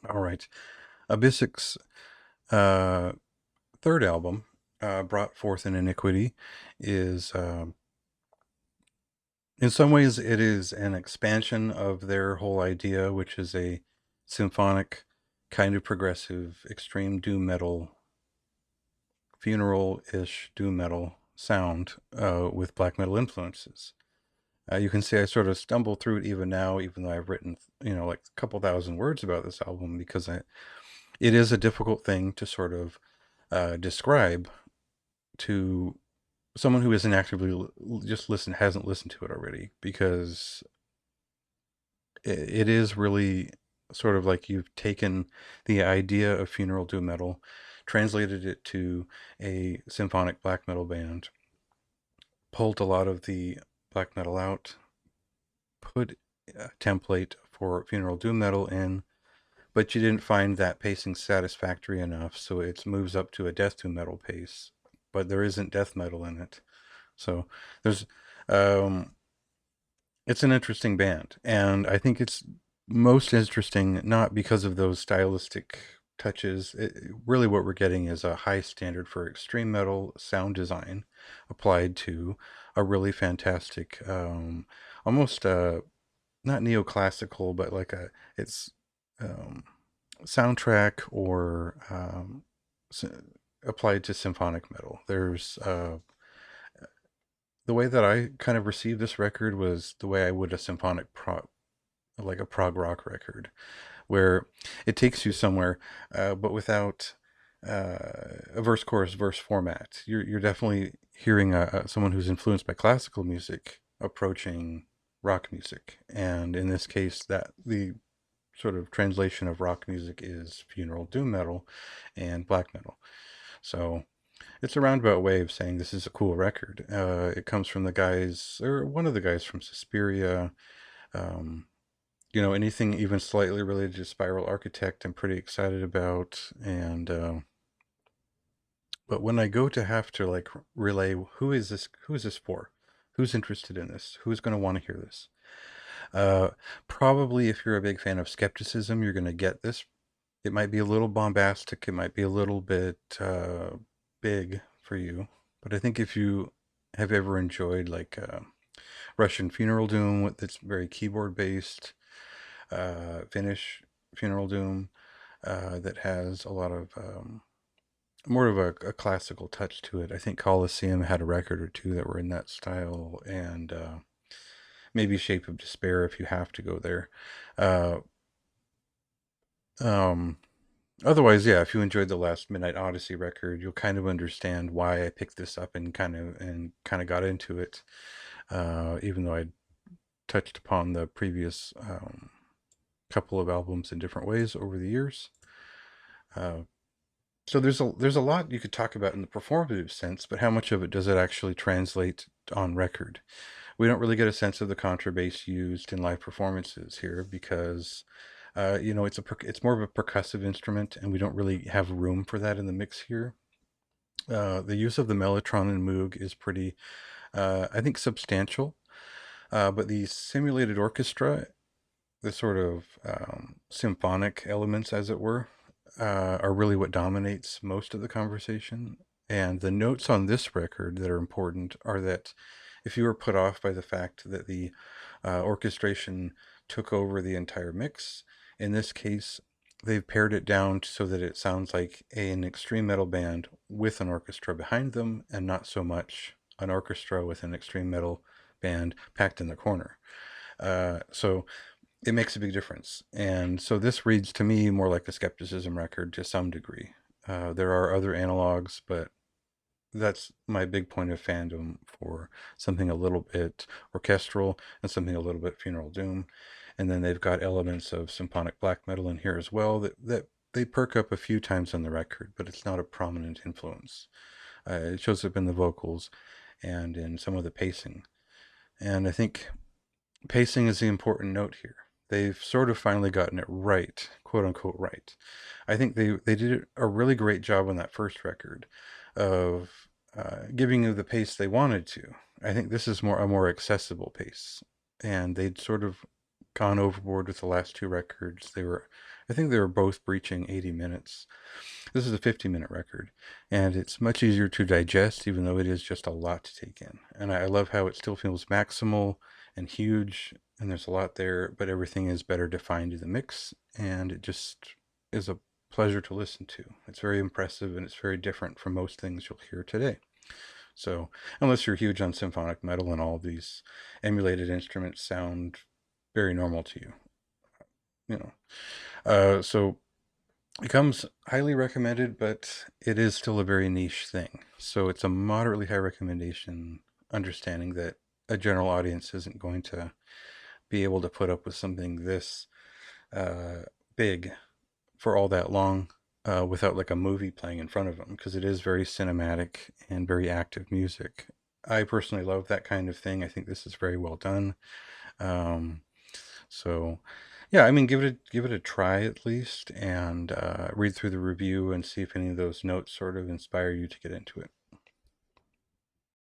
All right. Abyssic's uh, third album, Brought Forth in Iniquity, is in some ways it is an expansion of their whole idea, which is a symphonic, kind of progressive, extreme doom metal, funeral-ish doom metal sound with black metal influences. You can see I sort of stumble through it even now, even though I've written, like a couple thousand words about this album, because it is a difficult thing to sort of describe to someone who isn't actively just hasn't listened to it already, because it is really sort of like you've taken the idea of funeral doom metal, translated it to a symphonic black metal band, pulled a lot of the black metal out, put a template for funeral doom metal in, but you didn't find that pacing satisfactory enough, so it moves up to a death doom metal pace, but there isn't death metal in it. So there's um, it's an interesting band, and I think it's most interesting not because of those stylistic touches. Really, what we're getting is a high standard for extreme metal sound design applied to a really fantastic, almost not neoclassical, but like it's um, soundtrack or applied to symphonic metal. There's the way that I kind of received this record was the way I would a symphonic prog, like a prog rock record, where it takes you somewhere, but without a verse, chorus, verse format. You're definitely hearing someone who's influenced by classical music approaching rock music, and in this case, that the sort of translation of rock music is funeral doom metal and black metal. So it's a roundabout way of saying this is a cool record. It comes from the guys, or one of the guys from Suspiria. Um, anything even slightly related to Spiral Architect, I'm pretty excited about. And but when I go to have to like relay, Who is this for? Who's interested in this? Who's going to want to hear this? Uh, Probably, if you're a big fan of skepticism, you're going to get this. It might be a little bombastic. It might be a little bit big for you. But I think if you have ever enjoyed like Russian Funeral Doom, that's very keyboard based, Finnish Funeral Doom, that has a lot of more of a classical touch to it. I think Colosseum had a record or two that were in that style, and maybe Shape of Despair if you have to go there. Uh, um, Otherwise, yeah, if you enjoyed the last Midnight Odyssey record, you'll kind of understand why I picked this up and kind of got into it. Even though I touched upon the previous couple of albums in different ways over the years. Uh, so there's a lot you could talk about in the performative sense, but how much of it does it actually translate on record? We don't really get a sense of the contrabass used in live performances here because it's more of a percussive instrument, and we don't really have room for that in the mix here. The use of the mellotron and moog is pretty, I think, substantial. But the simulated orchestra, the sort of symphonic elements, as it were, are really what dominates most of the conversation. And the notes on this record that are important are that if you were put off by the fact that the orchestration took over the entire mix, in this case, they've pared it down so that it sounds like an extreme metal band with an orchestra behind them, and not so much an orchestra with an extreme metal band packed in the corner. So it makes a big difference. And so this reads to me more like a skepticism record to some degree. There are other analogs, but that's my big point of fandom for something a little bit orchestral and something a little bit funeral doom. And then they've got elements of symphonic black metal in here as well that they perk up a few times on the record, but it's not a prominent influence. It shows up in the vocals and in some of the pacing. And I think pacing is the important note here. They've sort of finally gotten it right, quote unquote right. I think they did a really great job on that first record of giving you the pace they wanted to. I think this is a more accessible pace, and they'd sort of gone overboard with the last two records. They were I think they were both breaching 80 minutes. This is a 50-minute record, and it's much easier to digest, even though it is just a lot to take in. And I love how it still feels maximal and huge, and there's a lot there, but everything is better defined in the mix, and it just is a pleasure to listen to. It's very impressive, and it's very different from most things you'll hear today. So, unless you're huge on symphonic metal and all these emulated instruments sound very normal to you, you know. So it comes highly recommended, but it is still a very niche thing. So it's a moderately high recommendation, understanding that a general audience isn't going to be able to put up with something this uh, big for all that long without like a movie playing in front of them, because it is very cinematic and very active music. I personally love that kind of thing. I think this is very well done. Um, so, yeah, I mean, give it a try at least, and read through the review and see if any of those notes sort of inspire you to get into it.